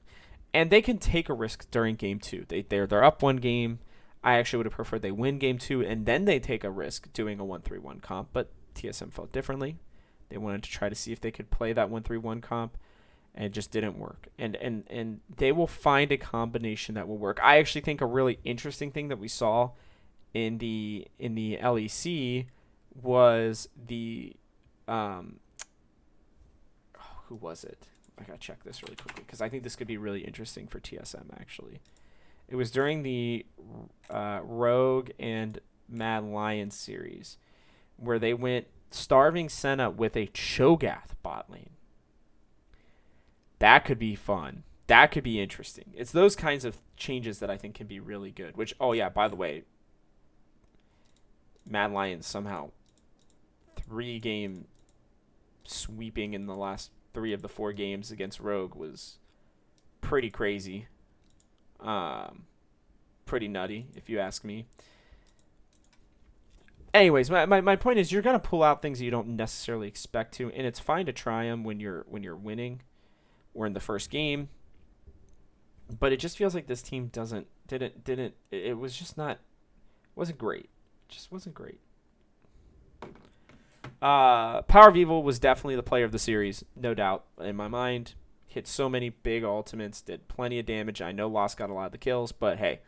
And they can take a risk during game 2. They're up 1 game. I actually would have preferred they win game 2 and then they take a risk doing a 1-3-1 comp, but TSM felt differently. They wanted to try to see if they could play that 1-3-1 comp, and it just didn't work. And they will find a combination that will work. I actually think a really interesting thing that we saw in the LEC was the who was it? I gotta check this really quickly because I think this could be really interesting for TSM. Actually, it was during the Rogue and Mad Lion series where they went starving Senna with a Cho'Gath bot lane. That could be fun. That could be interesting. It's those kinds of changes that I think can be really good. Which, oh yeah, by the way, Mad Lion somehow 3-game sweeping in the last 3 of the 4 games against Rogue was pretty crazy. Pretty nutty, if you ask me. Anyways, my point is you're going to pull out things you don't necessarily expect to, and it's fine to try them when you're winning or in the first game. But it just feels like this team didn't it was just not wasn't great. It just wasn't great. Power of Evil was definitely the player of the series, no doubt in my mind. Hit so many big ultimates, did plenty of damage. I know Lost got a lot of the kills, but hey.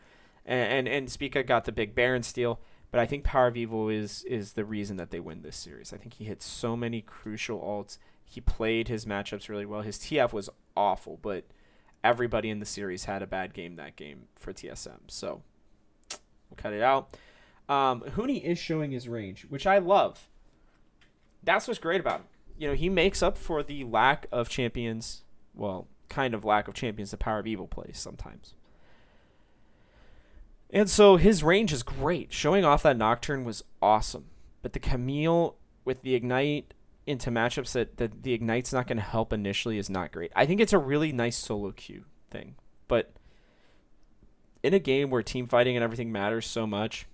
And Spica got the big Baron steal. But I think Power of Evil is the reason that they win this series. I think he hit so many crucial ults. He played his matchups really well. His TF was awful, but everybody in the series had a bad game that game for TSM. So we'll cut it out. Huni is showing his range, which I love. That's what's great about him. He makes up for the lack of champions. Well, kind of lack of champions that Power of Evil plays sometimes. And so his range is great. Showing off that Nocturne was awesome. But the Camille with the Ignite into matchups that the Ignite's not going to help initially is not great. I think it's a really nice solo queue thing. But in a game where team fighting and everything matters so much,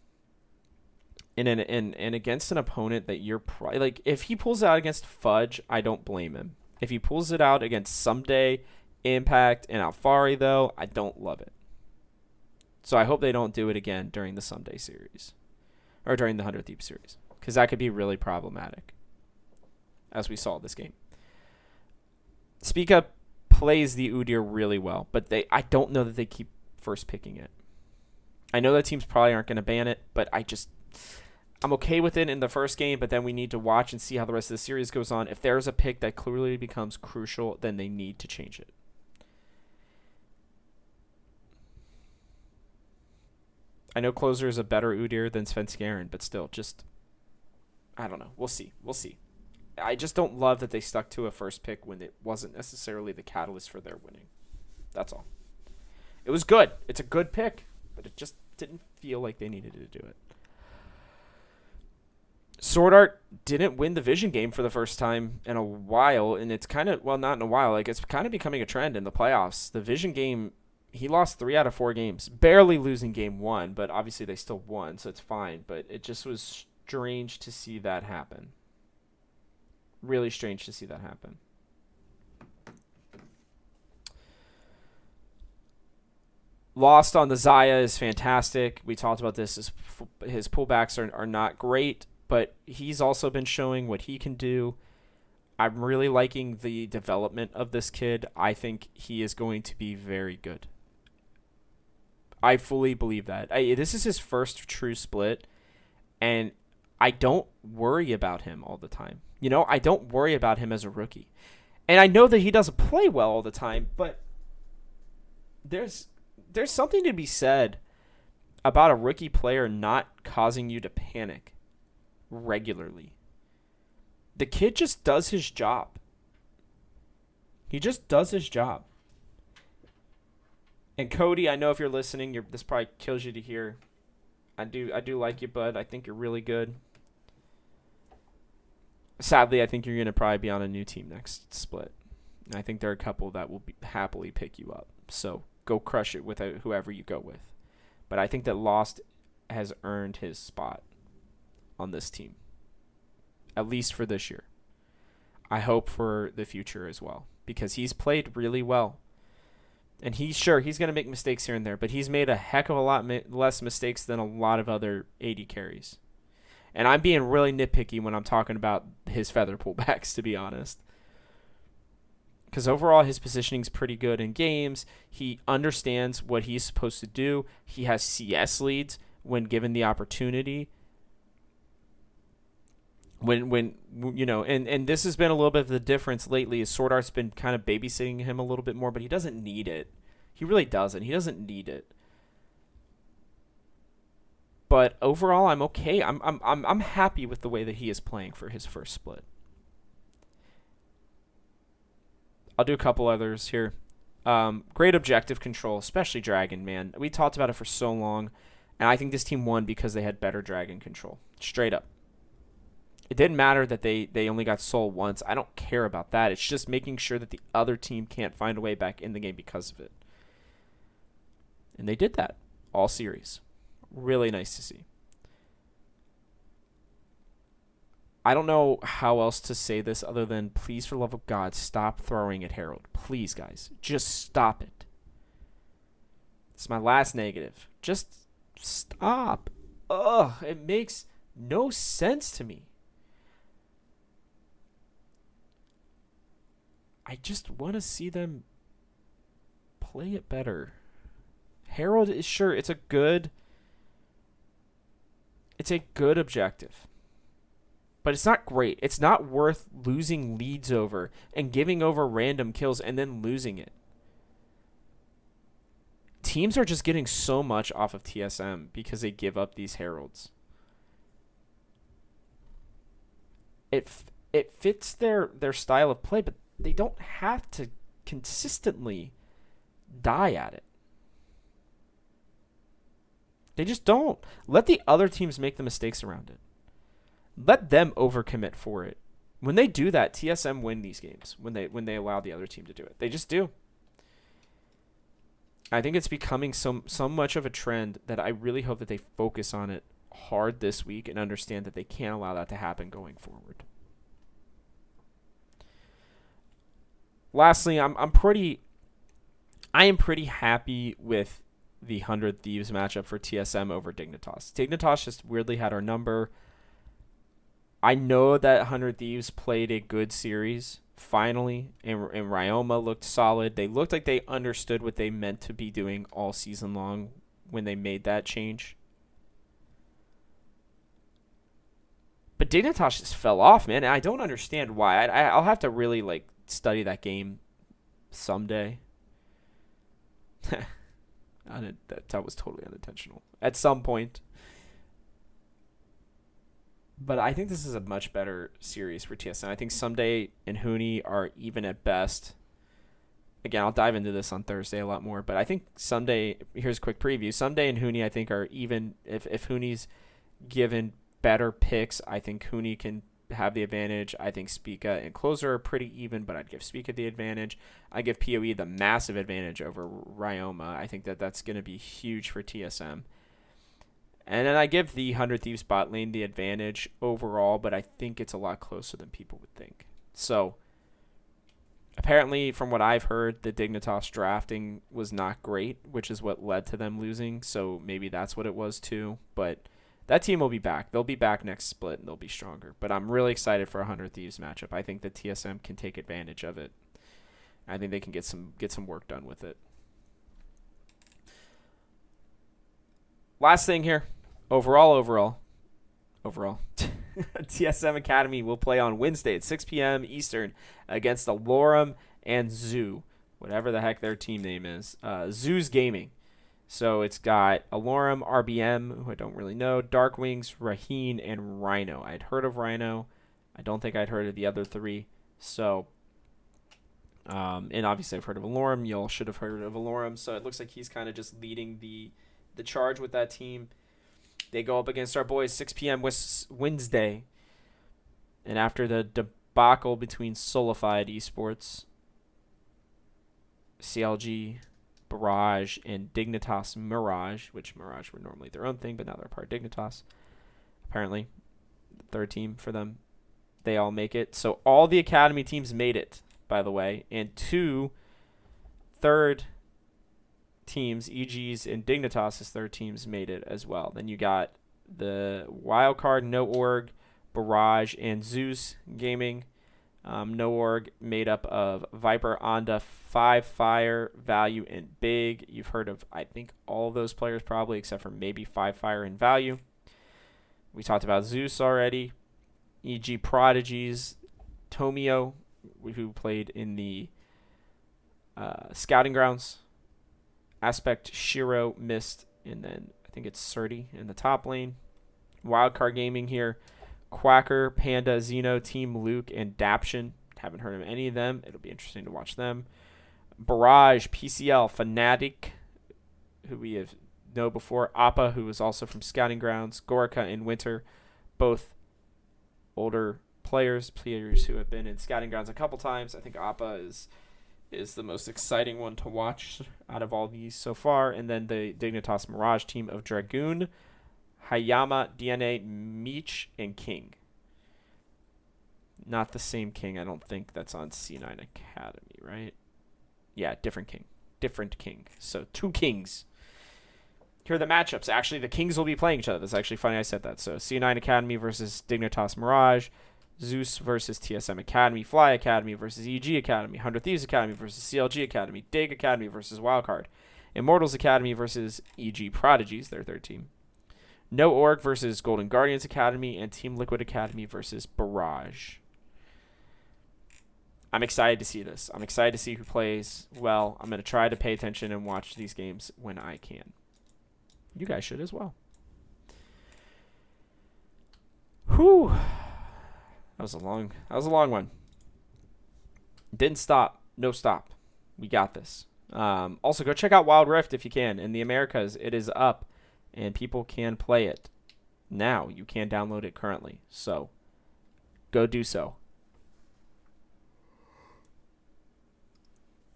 and against an opponent that you're like, if he pulls it out against Fudge, I don't blame him. If he pulls it out against Someday, Impact, and Alfari, though, I don't love it. So I hope they don't do it again during the Someday series. Or during the 100th Thief series. Because that could be really problematic. As we saw this game. Speak Up plays the Udyr really well. But I don't know that they keep first picking it. I know that teams probably aren't going to ban it. But I'm okay with it in the first game. But then we need to watch and see how the rest of the series goes on. If there's a pick that clearly becomes crucial, then they need to change it. I know Closer is a better Udyr than Svenskeren, but still, I don't know. We'll see. I just don't love that they stuck to a first pick when it wasn't necessarily the catalyst for their winning. That's all. It was good. It's a good pick, but it just didn't feel like they needed to do it. Sword Art didn't win the Vision game for the first time in a while, and it's kind of, well, not in a while, like it's kind of becoming a trend in the playoffs. The Vision game, he lost 3 out of 4 games, barely losing game 1, but obviously they still won, so it's fine. But it just was strange to see that happen. Really strange to see that happen. Lost on the Zaya is fantastic. We talked about this. His pullbacks are not great, but he's also been showing what he can do. I'm really liking the development of this kid. I think he is going to be very good. I fully believe that. This is his first true split, and I don't worry about him all the time. I don't worry about him as a rookie. And I know that he doesn't play well all the time, but there's something to be said about a rookie player not causing you to panic regularly. The kid just does his job. He just does his job. And Cody, I know if you're listening, this probably kills you to hear. I do like you, bud. I think you're really good. Sadly, I think you're going to probably be on a new team next split. And I think there are a couple that will happily pick you up. So go crush it with whoever you go with. But I think that Lost has earned his spot on this team, at least for this year. I hope for the future as well, because he's played really well. And he's going to make mistakes here and there, but he's made a heck of a lot less mistakes than a lot of other AD carries. And I'm being really nitpicky when I'm talking about his feather pullbacks, to be honest. Because overall, his positioning is pretty good in games. He understands what he's supposed to do. He has CS leads when given the opportunity. And this has been a little bit of the difference lately. Is Sword Art's been kind of babysitting him a little bit more, but he doesn't need it. He really doesn't. He doesn't need it. But overall, I'm okay. I'm happy with the way that he is playing for his first split. I'll do a couple others here. Great objective control, especially Dragon, man. We talked about it for so long, and I think this team won because they had better Dragon control. Straight up. It didn't matter that they only got Soul once. I don't care about that. It's just making sure that the other team can't find a way back in the game because of it. And they did that all series. Really nice to see. I don't know how else to say this other than, please, for the love of God, stop throwing at Harold. Please, guys. Just stop it. It's my last negative. Just stop. Ugh, it makes no sense to me. I just want to see them play it better. Harold is sure, it's a good objective. But it's not great. It's not worth losing leads over and giving over random kills and then losing it. Teams are just getting so much off of TSM because they give up these heralds. It fits their style of play, but they don't have to consistently die at it. They just don't. Let the other teams make the mistakes around it. Let them overcommit for it. When they do that, TSM win these games. When they allow the other team to do it, they just do. I think it's becoming so much of a trend that I really hope that they focus on it hard this week and understand that they can't allow that to happen going forward. Lastly, I am pretty happy with the 100 Thieves matchup for TSM over Dignitas. Dignitas just weirdly had our number. I know that 100 Thieves played a good series, finally, and Ryoma looked solid. They looked like they understood what they meant to be doing all season long when they made that change. But Dignitas just fell off, man, and I don't understand why. I'll have to really study that game someday. That was totally unintentional. At some point. But I think this is a much better series for TSM. I think Someday and Huni are even at best. Again, I'll dive into this on Thursday a lot more. But I think Someday, here's a quick preview. Someday and Huni, I think, are even. If Huni's given better picks. I think Cooney can have the advantage. I think Spica and Closer are pretty even, but I'd give Spica the advantage. I give PoE the massive advantage over Ryoma. I think that that's going to be huge for TSM. And then I give the 100 Thieves bot lane the advantage overall, but I think it's a lot closer than people would think. So apparently, from what I've heard, the Dignitas drafting was not great, which is what led to them losing. So maybe that's what it was too. But that team will be back. They'll be back next split, and they'll be stronger. But I'm really excited for a 100 Thieves matchup. I think that TSM can take advantage of it. I think they can get some work done with it. Last thing here. Overall. TSM Academy will play on Wednesday at 6 p.m. Eastern against Alorum and Zoo, whatever the heck their team name is. Zoo's Gaming. So it's got Alorum, RBM, who I don't really know, Darkwings, Raheen, and Rhino. I'd heard of Rhino. I don't think I'd heard of the other three. So, and obviously I've heard of Alorum. Y'all should have heard of Alorum. So it looks like he's kind of just leading the charge with that team. They go up against our boys 6 p.m. Wednesday. And after the debacle between Solified Esports, CLG, Barrage, and Dignitas Mirage, which Mirage were normally their own thing, but now they're part of Dignitas. Apparently, the third team for them, they all make it. So all the Academy teams made it, by the way, and 2 third teams, EG's and Dignitas' third teams made it as well. Then you got the Wildcard, No Org, Barrage, and Zeus Gaming. No Org made up of Viper, Onda, 5 Fire, Value, and Big. You've heard of, I think, all of those players probably, except for maybe 5 Fire and Value. We talked about Zeus already. EG Prodigies, Tomio, who played in the Scouting Grounds. Aspect, Shiro, Mist, and then I think it's Surdy in the top lane. Wildcard Gaming here. Quacker, Panda, Zeno, Team Luke, and Daption. Haven't heard of any of them. It'll be interesting to watch them. Barrage, PCL, Fnatic, who we have know before. Appa, who is also from Scouting Grounds. Gorica and Winter, both older players who have been in Scouting Grounds a couple times. I think Appa is the most exciting one to watch out of all these so far. And then the Dignitas Mirage team of Dragoon, Hayama, DNA, Meech, and King. Not the same King, I don't think, that's on C9 Academy, right? Yeah, different King. So 2 Kings. Here are the matchups. Actually, the Kings will be playing each other. That's actually funny I said that. So C9 Academy versus Dignitas Mirage. Zeus versus TSM Academy, Fly Academy versus EG Academy, 100 Thieves Academy versus CLG Academy, Dig Academy versus Wildcard, Immortals Academy versus EG Prodigies, their third team, No Org versus Golden Guardians Academy, and Team Liquid Academy versus Barrage. I'm excited to see this. I'm excited to see who plays well. I'm going to try to pay attention and watch these games when I can. You guys should as well. Whew. That was a long one. Didn't stop. No stop. We got this. Also, go check out Wild Rift if you can. In the Americas, it is up, and people can play it now. You can download it currently. So, go do so.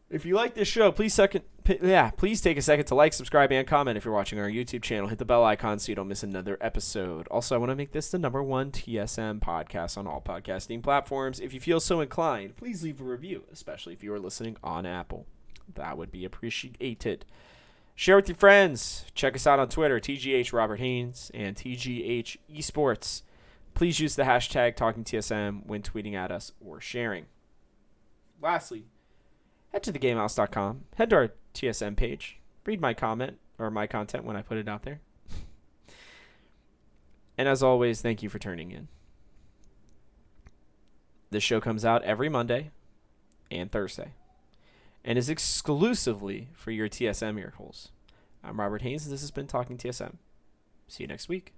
If you like this show, please take a second to like, subscribe, and comment if you're watching our YouTube channel. Hit the bell icon so you don't miss another episode. Also, I want to make this the #1 TSM podcast on all podcasting platforms. If you feel so inclined, please leave a review, especially if you are listening on Apple. That would be appreciated. Share with your friends. Check us out on Twitter, TGH Robert Haynes and TGH Esports. Please use the hashtag TalkingTSM when tweeting at us or sharing. Lastly, head to thegamehouse.com. Head to our TSM page. Read my comment or my content when I put it out there. And as always, thank you for tuning in. This show comes out every Monday and Thursday and is exclusively for your TSM ear holes. I'm Robert Haynes, and this has been Talking TSM. See you next week.